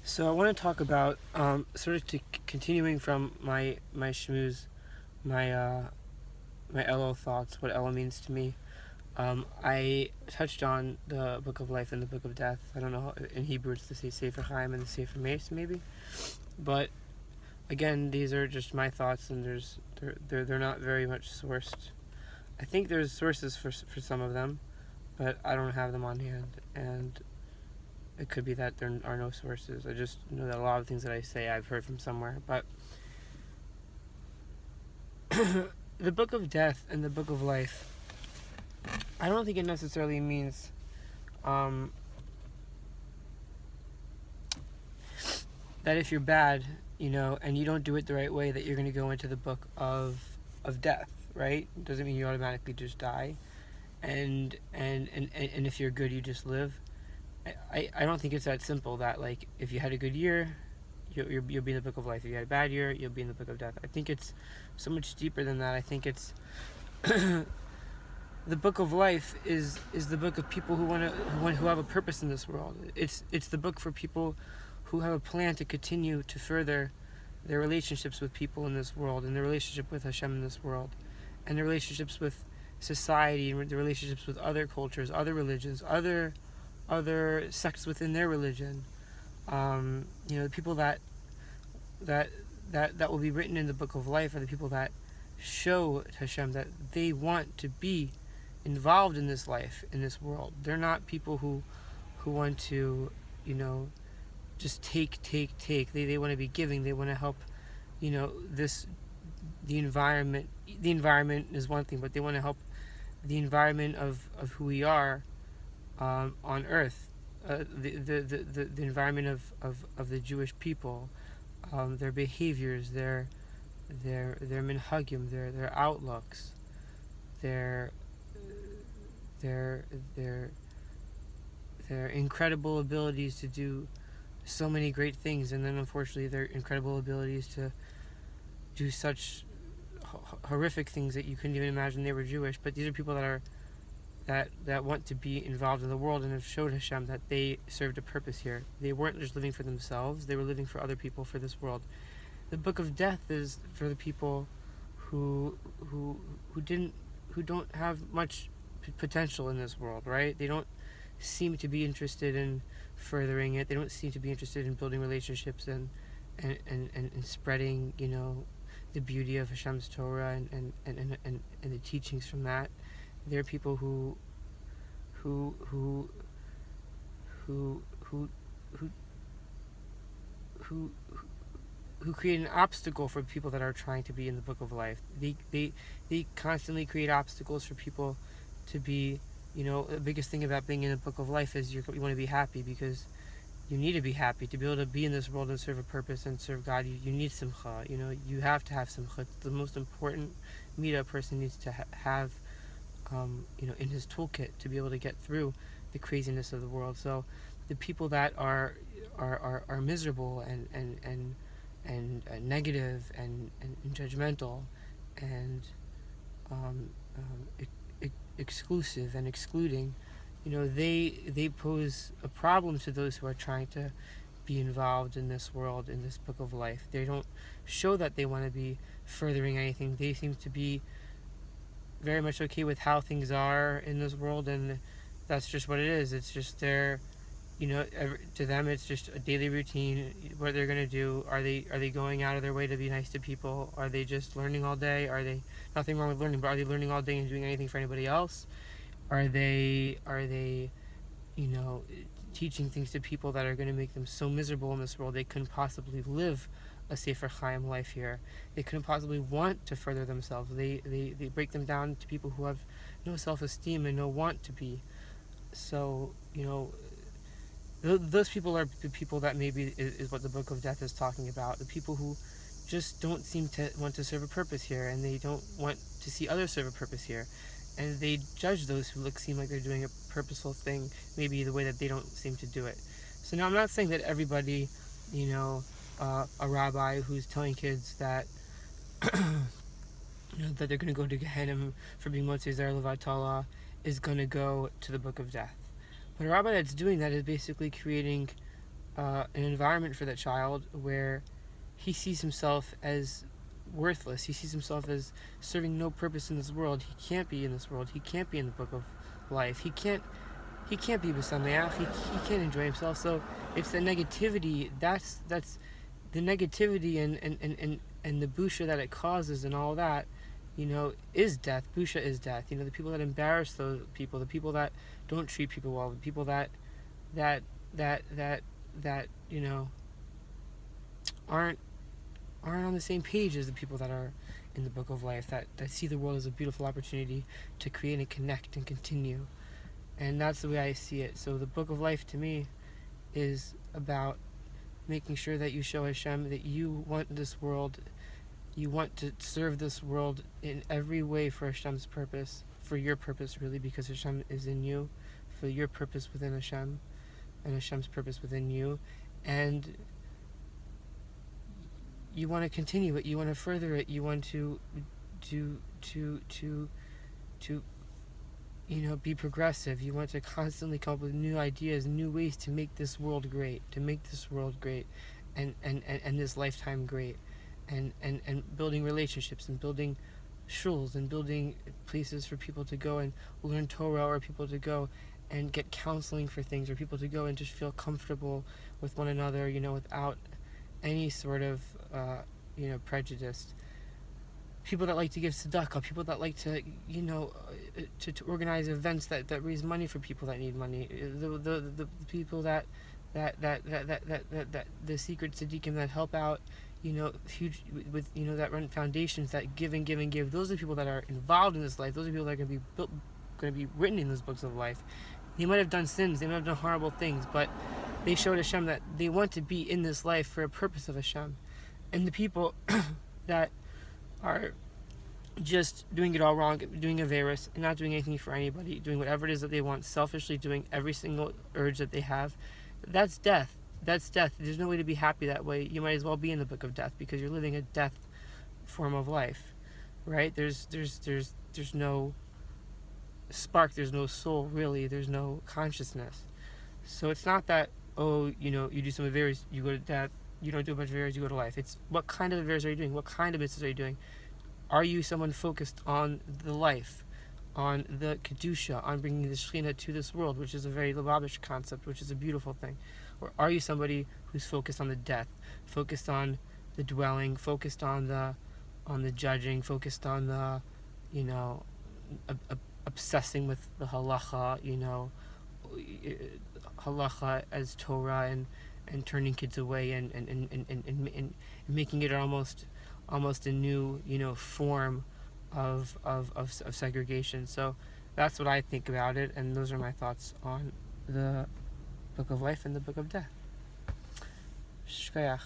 So I want to talk about sort of continuing from my schmooze, my my Elo thoughts, what Elo means to me. I touched on the Book of Life and the Book of Death. I don't know, in Hebrew it's the Sefer Chaim and the Sefer Mace maybe, but again these are just my thoughts, and they're not very much sourced. I think there's sources for some of them, but I don't have them on hand, and it could be that there are no sources. I just know that a lot of things that I say I've heard from somewhere. But the Book of Death and the Book of Life, I don't think it necessarily means that if you're bad, and you don't do it the right way, that you're going to go into the book of death, right? It doesn't mean you automatically just die. And if you're good, you just live. I don't think it's that simple that, like, if you had a good year, you'll be in the book of life. If you had a bad year, you'll be in the book of death. I think it's so much deeper than that. I think it's the book of life is the book of people who have a purpose in this world. It's the book for people who have a plan to continue to further their relationships with people in this world, and their relationship with Hashem in this world, and their relationships with society, and their relationships with other cultures, other religions, other sects within their religion. The people that will be written in the book of life are the people that show Hashem that they want to be involved in this life, in this world. They're not people who want to, just take. They want to be giving. They want to help, the environment. The environment is one thing, but they want to help the environment of who we are on earth, the environment of the Jewish people, their behaviors, their minhagim, their outlooks, their incredible abilities to do so many great things, and then unfortunately their incredible abilities to do such horrific things that you couldn't even imagine they were Jewish. But these are people that want to be involved in the world, and have showed Hashem that they served a purpose here. They weren't just living for themselves, they were living for other people, for this world. The book of death is for the people who don't have much potential in this world, right? They don't seem to be interested in furthering it. They don't seem to be interested in building relationships and spreading, the beauty of Hashem's Torah and the teachings from that. There are people who create an obstacle for people that are trying to be in the book of life. They constantly create obstacles for people to be, the biggest thing about being in the book of life is you want to be happy, because you need to be happy to be able to be in this world and serve a purpose and serve God. You need simcha. You have to have simcha. It's the most important midah a person needs to have, in his toolkit to be able to get through the craziness of the world. So the people that are miserable and negative and judgmental and exclusive and excluding, they pose a problem to those who are trying to be involved in this world, in this book of life. They don't show that they want to be furthering anything. They seem to be very much okay with how things are in this world, and that's just what it is. It's just to them it's just a daily routine. What they're going to do, are they going out of their way to be nice to people? Are they just learning all day? Are they, nothing wrong with learning, but are they learning all day and doing anything for anybody else? Are they teaching things to people that are going to make them so miserable in this world they couldn't possibly live a Sefer Chaim life here? They couldn't possibly want to further themselves. They break them down to people who have no self-esteem and no want to be. So, those people are the people that maybe is what the book of death is talking about. The people who just don't seem to want to serve a purpose here, and they don't want to see others serve a purpose here. And they judge those who seem like they're doing a purposeful thing, maybe the way that they don't seem to do it. So now I'm not saying that everybody, a rabbi who's telling kids that that they're going to go to Gehenna for being Motzei Zer Levad Torah is going to go to the book of death. But a rabbi that's doing that is basically creating an environment for that child where he sees himself as worthless. He sees himself as serving no purpose in this world. He can't be in this world. He can't be in the book of life. He can't be B'Sameach. He can't enjoy himself. So it's the negativity. That's the negativity and the busha that it causes and all that. Is death. Busha is death. The people that embarrass those people, the people that don't treat people well, the people that that that that that aren't on the same page as the people that are in the book of life, that see the world as a beautiful opportunity to create and connect and continue. And that's the way I see it. So the book of life to me is about making sure that you show Hashem that you want this world, you want to serve this world in every way for Hashem's purpose, for your purpose really, because Hashem is in you, for your purpose within Hashem, and Hashem's purpose within you. And you want to continue it, you want to further it, you want to be progressive. You want to constantly come up with new ideas, new ways to make this world great, and this lifetime great, and building relationships and building shuls and building places for people to go and learn Torah, or people to go and get counseling for things, or people to go and just feel comfortable with one another, without any sort of prejudice. People that like to give tzedakah, people that like to to organize events that raise money for people that need money, the people that the secret tzaddikim that help out, huge with that run foundations that give and give and give. Those are the people that are involved in this life. Those are people that are going to be written in those books of life. They might have done sins, they might have done horrible things, but they showed Hashem that they want to be in this life for a purpose of Hashem. And the people that are just doing it all wrong, doing Averis, and not doing anything for anybody, doing whatever it is that they want, selfishly doing every single urge that they have, that's death. That's death. There's no way to be happy that way. You might as well be in the book of death, because you're living a death form of life, right? There's no spark, there's no soul, really. There's no consciousness. So it's not that, you do some Averis, you go to death. You don't do a bunch of Averis, you go to life. It's what kind of Averis are you doing? What kind of mitzvahs are you doing? Are you someone focused on the life, on the Kedusha, on bringing the Shekhinah to this world, which is a very Lubavitch concept, which is a beautiful thing? Or are you somebody who's focused on the death, focused on the dwelling, focused on the judging, focused on the, obsessing with the halacha, halacha as Torah, and turning kids away, and making it almost a new form of segregation. So that's what I think about it, and those are my thoughts on the book of life and the book of death. Shkoyach.